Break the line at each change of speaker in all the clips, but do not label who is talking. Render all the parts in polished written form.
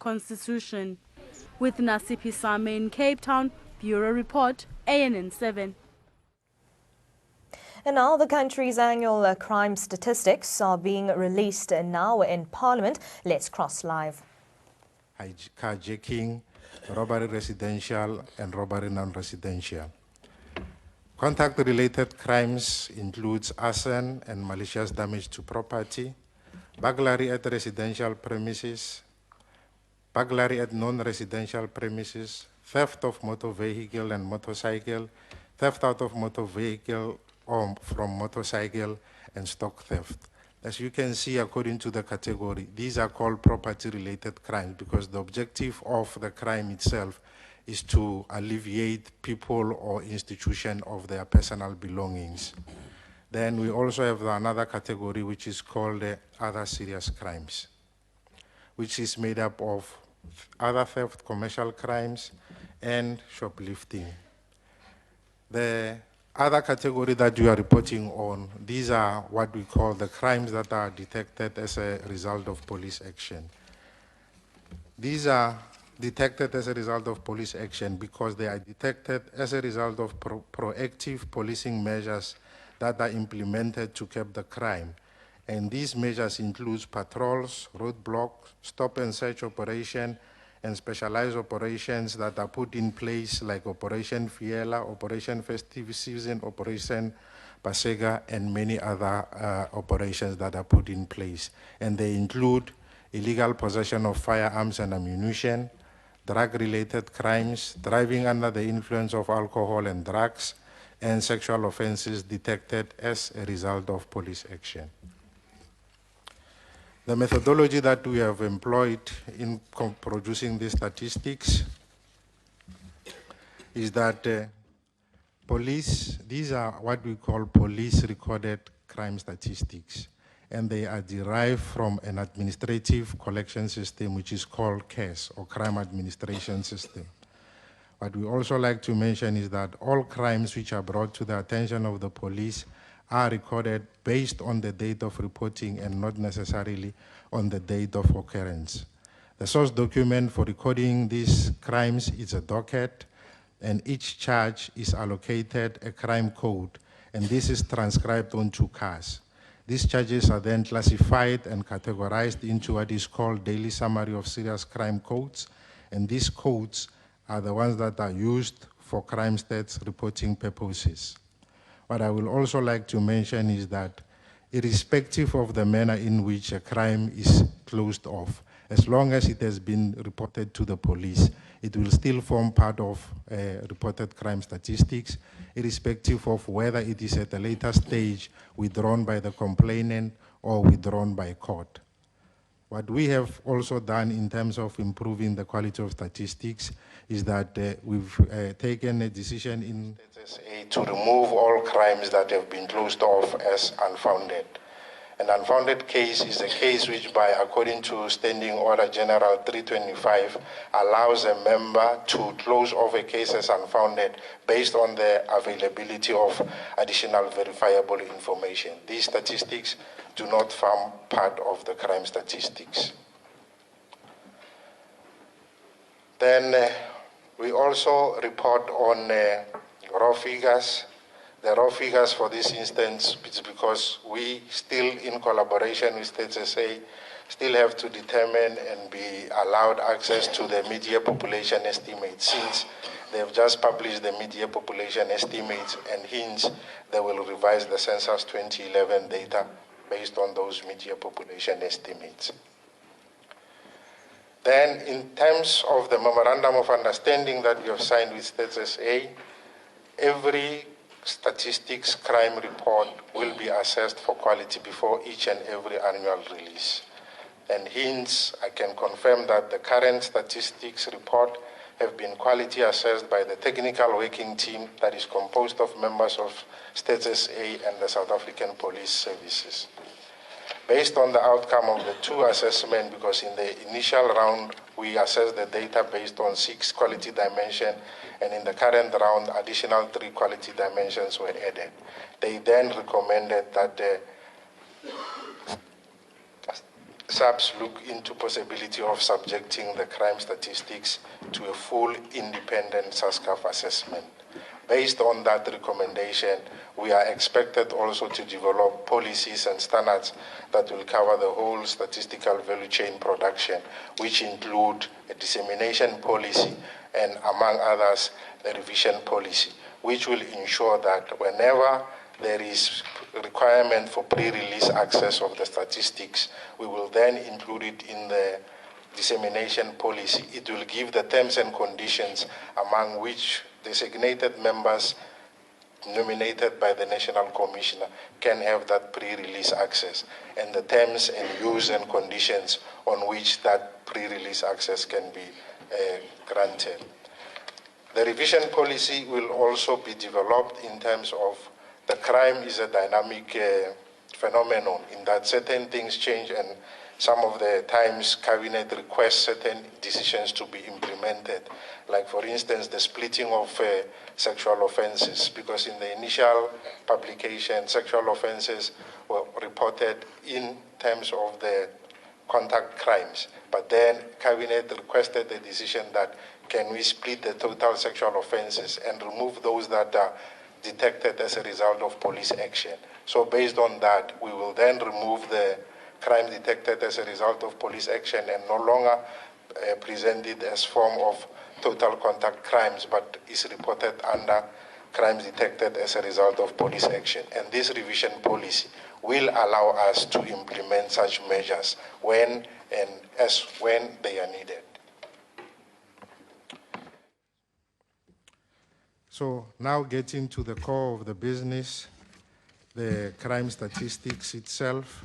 Constitution. With Nasipi Same in Cape Town, Bureau Report, ANN7.
And now the country's annual crime statistics are being released now in Parliament. Let's cross live.
Carjacking, robbery residential and robbery non-residential. Contact-related crimes includes arson and malicious damage to property, burglary at residential premises, burglary at non-residential premises, theft of motor vehicle and motorcycle, theft out of motor vehicle or from motorcycle, and stock theft. As you can see, according to the category, these are called property-related crimes because the objective of the crime itself is to alleviate people or institution of their personal belongings. Then we also have another category which is called other serious crimes, which is made up of other theft, commercial crimes, and shoplifting. The other category that we are reporting on, these are what we call the crimes that are detected as a result of police action. These are detected as a result of police action because they are detected as a result of proactive policing measures that are implemented to curb the crime. And these measures include patrols, roadblocks, stop and search operation, and specialized operations that are put in place like Operation Fiela, Operation Festive Season, Operation Pasega, and many other operations that are put in place. And they include illegal possession of firearms and ammunition, drug-related crimes, driving under the influence of alcohol and drugs, and sexual offenses detected as a result of police action. The methodology that we have employed in producing these statistics is that these are what we call police recorded crime statistics, and they are derived from an administrative collection system which is called CAS, or Crime Administration System. What we also like to mention is that all crimes which are brought to the attention of the police are recorded based on the date of reporting and not necessarily on the date of occurrence. The source document for recording these crimes is a docket, and each charge is allocated a crime code, and this is transcribed onto CAS. These charges are then classified and categorized into what is called Daily Summary of Serious Crime Codes, and these codes are the ones that are used for crime stats reporting purposes. What I will also like to mention is that irrespective of the manner in which a crime is closed off, as long as it has been reported to the police, it will still form part of reported crime statistics, irrespective of whether it is at a later stage withdrawn by the complainant or withdrawn by court. What we have also done in terms of improving the quality of statistics is that we've taken a decision in SSA to remove all crimes that have been closed off as unfounded. An unfounded case is a case which, according to Standing Order General 325, allows a member to close off a case as unfounded based on the availability of additional verifiable information. These statistics do not form part of the crime statistics. Then we also report on raw figures. The raw figures for this instance is because we still, in collaboration with State SA, still have to determine and be allowed access to the mid-year population estimates, since they have just published the mid-year population estimates, and hence they will revise the census 2011 data based on those mid-year population estimates. Then, in terms of the Memorandum of Understanding that we have signed with State SA, every statistics crime report will be assessed for quality before each and every annual release. And hence, I can confirm that the current statistics report have been quality assessed by the technical working team that is composed of members of State SA and the South African Police Services. Based on the outcome of the two assessments, because in the initial round we assessed the data based on 6 quality dimensions, and in the current round additional 3 quality dimensions were added. They then recommended that SAPS look into possibility of subjecting the crime statistics to a full independent SASCAF assessment. Based on that recommendation, we are expected also to develop policies and standards that will cover the whole statistical value chain production, which include a dissemination policy and, among others, a revision policy, which will ensure that whenever there is requirement for pre-release access of the statistics, we will then include it in the dissemination policy. It will give the terms and conditions among which designated members nominated by the National Commissioner can have that pre-release access, and the terms and use and conditions on which that pre-release access can be granted. The revision policy will also be developed in terms of the crime is a dynamic phenomenon in that certain things change, and some of the times cabinet requests certain decisions to be implemented. Like, for instance, the splitting of sexual offenses, because in the initial publication, sexual offenses were reported in terms of the contact crimes. But then cabinet requested the decision that can we split the total sexual offenses and remove those that are detected as a result of police action. So based on that, we will then remove the crime detected as a result of police action and no longer present it as form of total contact crimes, but is reported under crimes detected as a result of police action. And this revision policy will allow us to implement such measures when they are needed. So now getting to the core of the business, the crime statistics itself.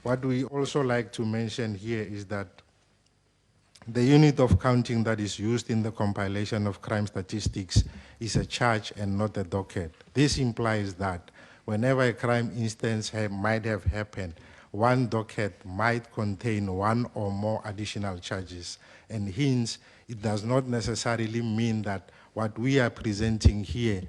What we also like to mention here is that the unit of counting that is used in the compilation of crime statistics is a charge and not a docket. This implies that whenever a crime instance might have happened, one docket might contain one or more additional charges. And hence, it does not necessarily mean that what we are presenting here,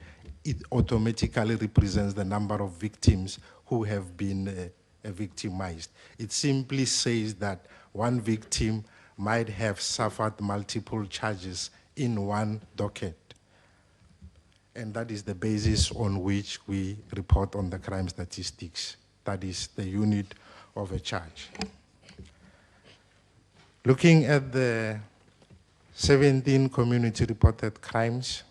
it automatically represents the number of victims who have been victimized. It simply says that one victim might have suffered multiple charges in one docket. And that is the basis on which we report on the crime statistics. That is the unit of a charge. Looking at the 17 community reported crimes,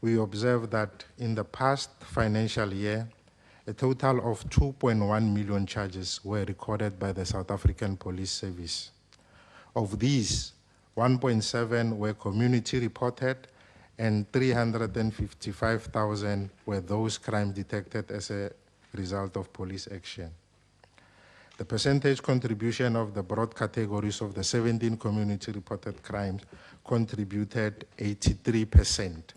we observe that in the past financial year, a total of 2.1 million charges were recorded by the South African Police Service. Of these, 1.7 were community reported and 355,000 were those crimes detected as a result of police action. The percentage contribution of the broad categories of the 17 community reported crimes contributed 83%,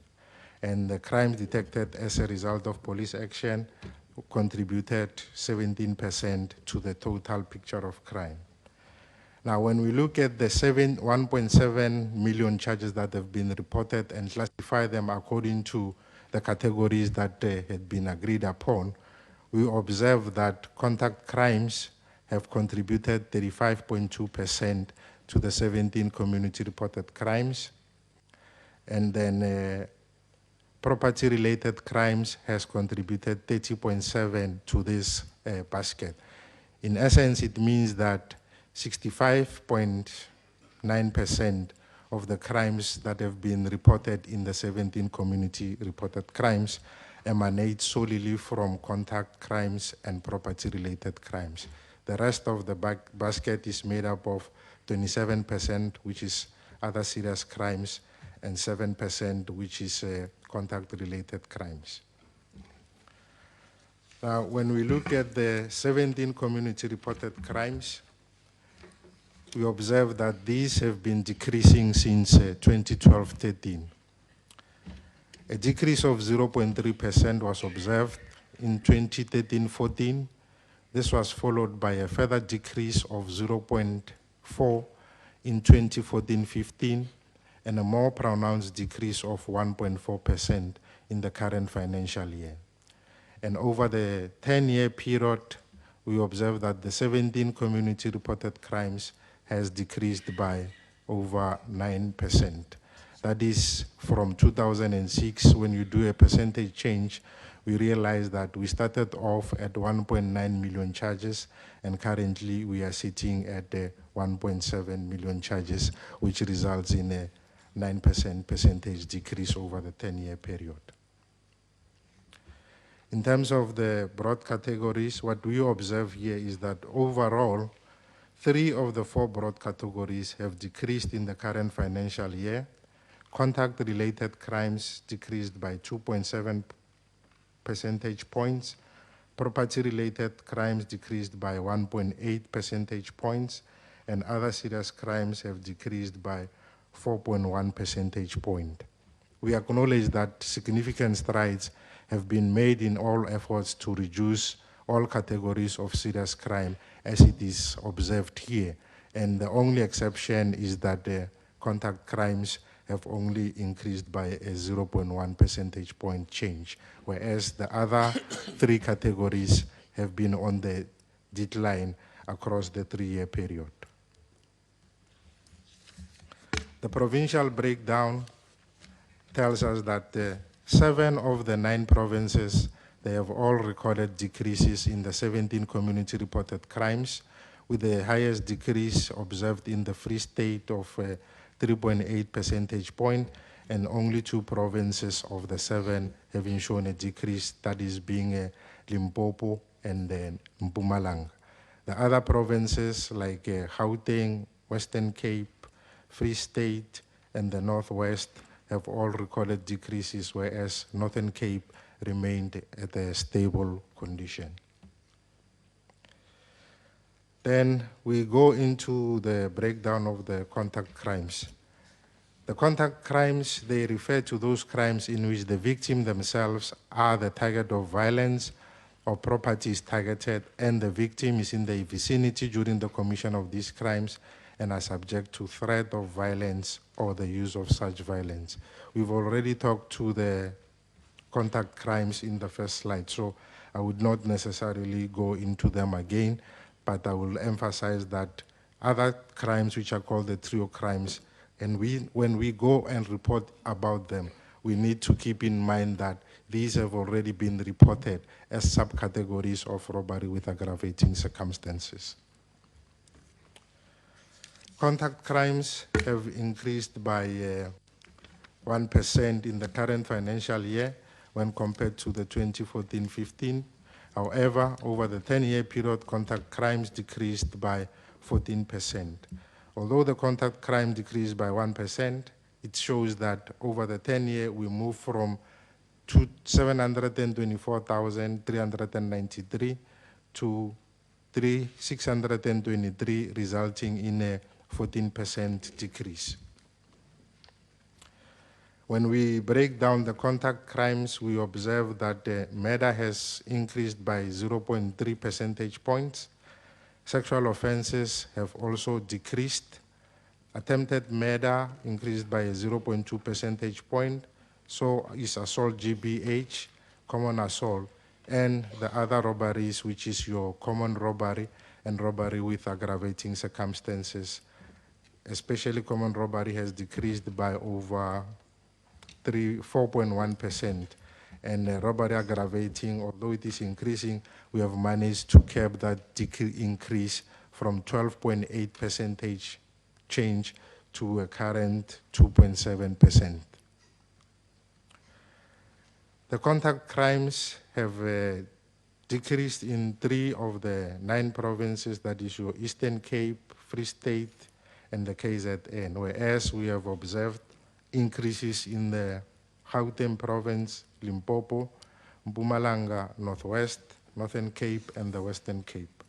and the crimes detected as a result of police action contributed 17% to the total picture of crime. Now, when we look at the 1.7 million charges that have been reported and classify them according to the categories that had been agreed upon, we observe that contact crimes have contributed 35.2% to the 17 community reported crimes. And then property-related crimes has contributed 30.7% to this basket. In essence, it means that 65.9% of the crimes that have been reported in the 17 community reported crimes emanate solely from contact crimes and property-related crimes. The rest of the basket is made up of 27%, which is other serious crimes, and 7%, which is contact-related crimes. Now, when we look at the 17 community-reported crimes, we observe that these have been decreasing since 2012-13. A decrease of 0.3% was observed in 2013-14. This was followed by a further decrease of 0.4% in 2014-15, and a more pronounced decrease of 1.4% in the current financial year. And over the 10-year period, we observe that the 17 community reported crimes has decreased by over 9%. That is from 2006, when you do a percentage change, we realize that we started off at 1.9 million charges, and currently we are sitting at 1.7 million charges, which results in a 9% percentage decrease over the 10-year period. In terms of the broad categories, what we observe here is that overall, 3 of the 4 broad categories have decreased in the current financial year. Contact-related crimes decreased by 2.7 percentage points. Property-related crimes decreased by 1.8 percentage points, and other serious crimes have decreased by 4.1 percentage point. We acknowledge that significant strides have been made in all efforts to reduce all categories of serious crime as it is observed here. And the only exception is that the contact crimes have only increased by a 0.1 percentage point change, whereas the other 3 categories have been on the decline across the 3-year period. The provincial breakdown tells us that 7 of the 9 provinces, they have all recorded decreases in the 17 community reported crimes, with the highest decrease observed in the Free State of 3.8 percentage point, and only 2 provinces of the 7 having shown a decrease, that is being Limpopo and Mpumalanga. The other provinces like Gauteng, Western Cape, Free State, and the Northwest have all recorded decreases, whereas Northern Cape remained at a stable condition. Then we go into the breakdown of the contact crimes. The contact crimes, they refer to those crimes in which the victim themselves are the target of violence or property is targeted, and the victim is in the vicinity during the commission of these crimes and are subject to threat of violence or the use of such violence. We've already talked to the contact crimes in the first slide, so I would not necessarily go into them again, but I will emphasize that other crimes which are called the trio crimes, and when we go and report about them, we need to keep in mind that these have already been reported as subcategories of robbery with aggravating circumstances. Contact crimes have increased by 1% in the current financial year when compared to the 2014-15. However, over the 10-year period, contact crimes decreased by 14%. Although the contact crime decreased by 1%, it shows that over the 10-year, we moved from 724,393 to 623, resulting in a 14% decrease. When we break down the contact crimes, we observe that murder has increased by 0.3 percentage points. Sexual offenses have also decreased. Attempted murder increased by 0.2 percentage point. So is assault GBH, common assault, and the other robberies, which is your common robbery and robbery with aggravating circumstances. Especially common robbery has decreased by over 4.1%, and robbery aggravating, although it is increasing, we have managed to curb that increase from 12.8 percentage change to a current 2.7%. The contact crimes have decreased in 3 of the 9 provinces, that is your Eastern Cape, Free State, and the KZN, whereas we have observed increases in the Gauteng province, Limpopo, Mpumalanga, Northwest, Northern Cape, and the Western Cape.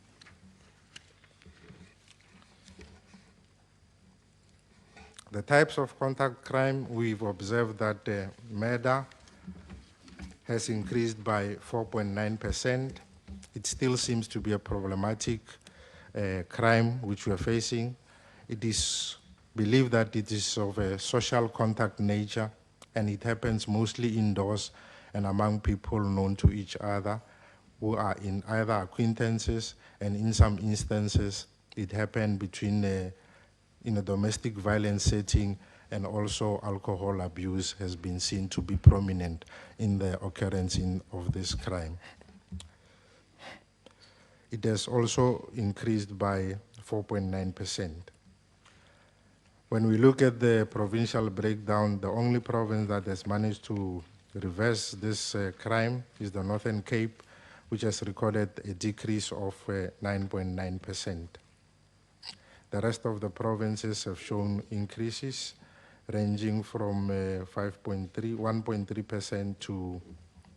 The types of contact crime, we've observed that murder has increased by 4.9%. It still seems to be a problematic crime which we are facing. It is believed that it is of a social contact nature, and it happens mostly indoors and among people known to each other. who are in either acquaintances, and in some instances, it happened between in a domestic violence setting, and also alcohol abuse has been seen to be prominent in the occurrence of this crime. It has also increased by 4.9%. When we look at the provincial breakdown, the only province that has managed to reverse this crime is the Northern Cape, which has recorded a decrease of 9.9%. The rest of the provinces have shown increases ranging from 1.3% to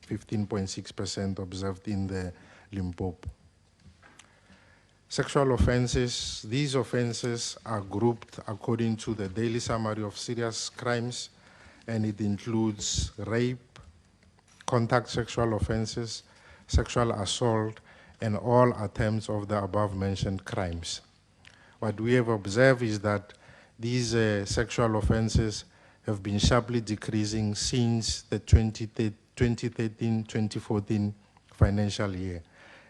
15.6% observed in the Limpopo. Sexual offenses, these offenses are grouped according to the daily summary of serious crimes, and it includes rape, contact sexual offenses, sexual assault, and all attempts of the above-mentioned crimes. What we have observed is that these sexual offenses have been sharply decreasing since the 2013-2014 financial year.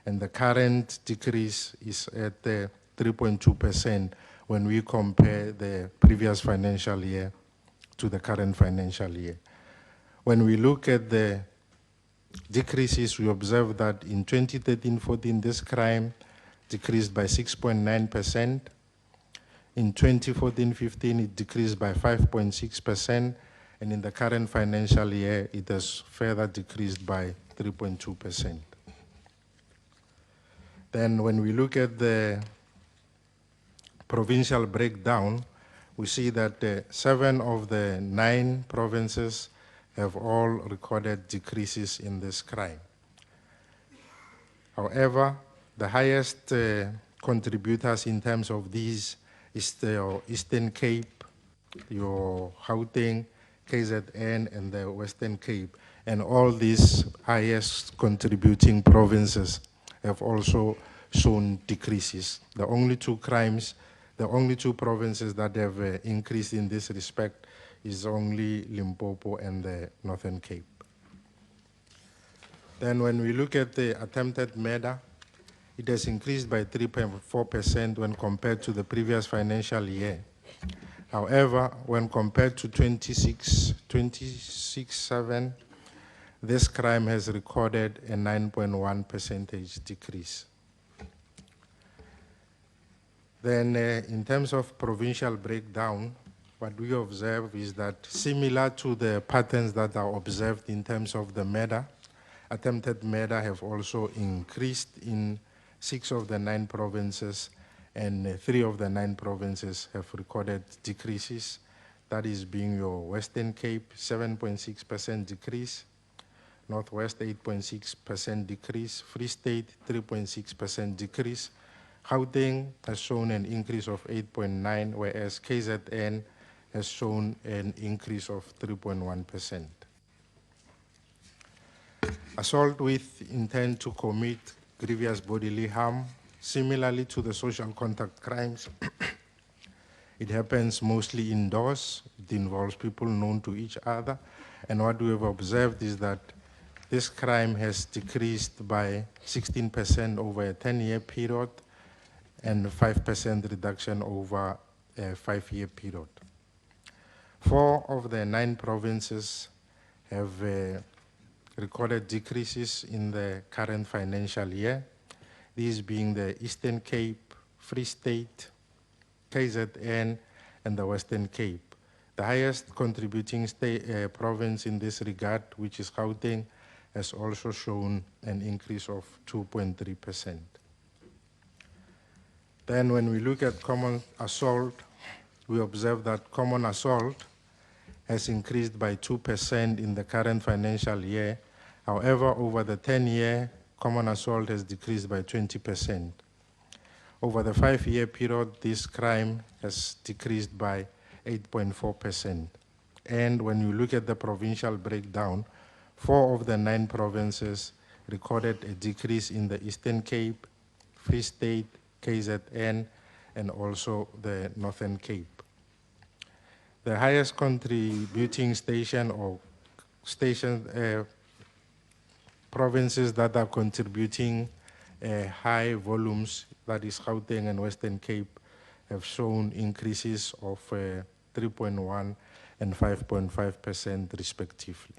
And the current decrease is at 3.2% when we compare the previous financial year to the current financial year. When we look at the decreases, we observe that in 2013-14, this crime decreased by 6.9%. In 2014-15, it decreased by 5.6%, and in the current financial year, it has further decreased by 3.2%. Then when we look at the provincial breakdown, we see that 7 of the 9 provinces have all recorded decreases in this crime. However, the highest contributors in terms of these is the Eastern Cape, your Gauteng, KZN, and the Western Cape. And all these highest contributing provinces have also shown decreases. The only two provinces that have increased in this respect is only Limpopo and the Northern Cape. Then when we look at the attempted murder, it has increased by 3.4% when compared to the previous financial year. However, when compared to 26-7, this crime has recorded a 9.1% decrease. Then in terms of provincial breakdown, what we observe is that similar to the patterns that are observed in terms of the murder, attempted murder have also increased in 6 of the 9 provinces, and 3 of the 9 provinces have recorded decreases. That is being your Western Cape, 7.6% decrease, Northwest 8.6% decrease, Free State 3.6% decrease. Gauteng has shown an increase of 8.9%, whereas KZN has shown an increase of 3.1%. Assault with intent to commit grievous bodily harm, similarly to the social contact crimes, it happens mostly indoors. It involves people known to each other. And what we have observed is that this crime has decreased by 16% over a 10-year period and 5% reduction over a 5-year period. 4 of the 9 provinces have recorded decreases in the current financial year, these being the Eastern Cape, Free State, KZN, and the Western Cape. The highest contributing province in this regard, which is Gauteng, has also shown an increase of 2.3%. Then when we look at common assault, we observe that common assault has increased by 2% in the current financial year. However, over the 10-year, common assault has decreased by 20%. Over the 5-year period, this crime has decreased by 8.4%. And when you look at the provincial breakdown, 4 of the 9 provinces recorded a decrease in the Eastern Cape, Free State, KZN, and also the Northern Cape. The highest contributing station or station provinces that are contributing high volumes, that is Gauteng and Western Cape, have shown increases of 3.1 and 5.5% respectively.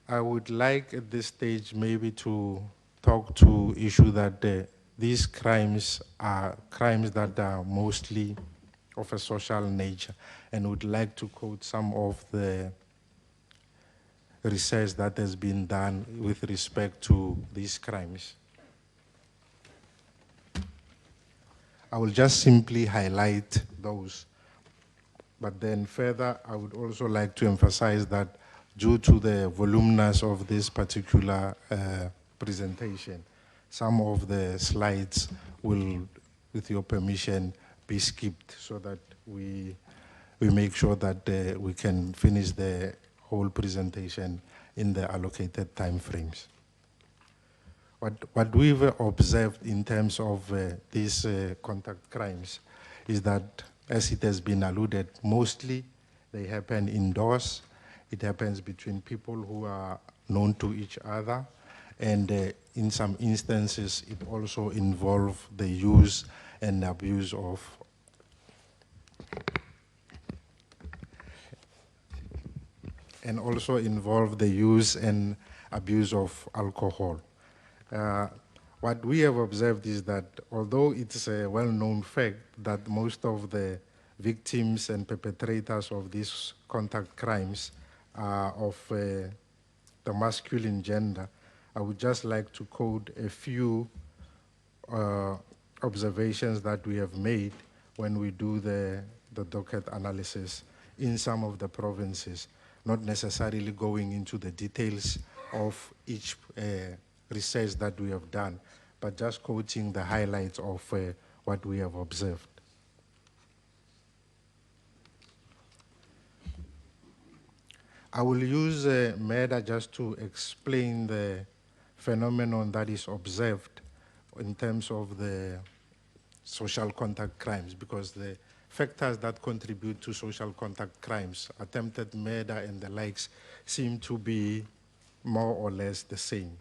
I would like at this stage maybe to talk to issue that these crimes are crimes that are mostly of a social nature, and would like to quote some of the research that has been done with respect to these crimes. I will just simply highlight those, but then further I would also like to emphasize that due to the voluminous of this particular presentation, some of the slides will, with your permission, be skipped so that we make sure that we can finish the whole presentation in the allocated time frames. What we've observed in terms of these contact crimes is that, as it has been alluded, mostly they happen indoors. It happens between people who are known to each other, and in some instances it also involves the use and abuse of alcohol. What we have observed is that although it's a well-known fact that most of the victims and perpetrators of these contact crimes are of the masculine gender, I would just like to quote a few observations that we have made when we do the docket analysis in some of the provinces, not necessarily going into the details of each research that we have done, but just quoting the highlights of what we have observed. I will use murder just to explain the phenomenon that is observed in terms of the social contact crimes, because the factors that contribute to social contact crimes, attempted murder and the likes, seem to be more or less the same.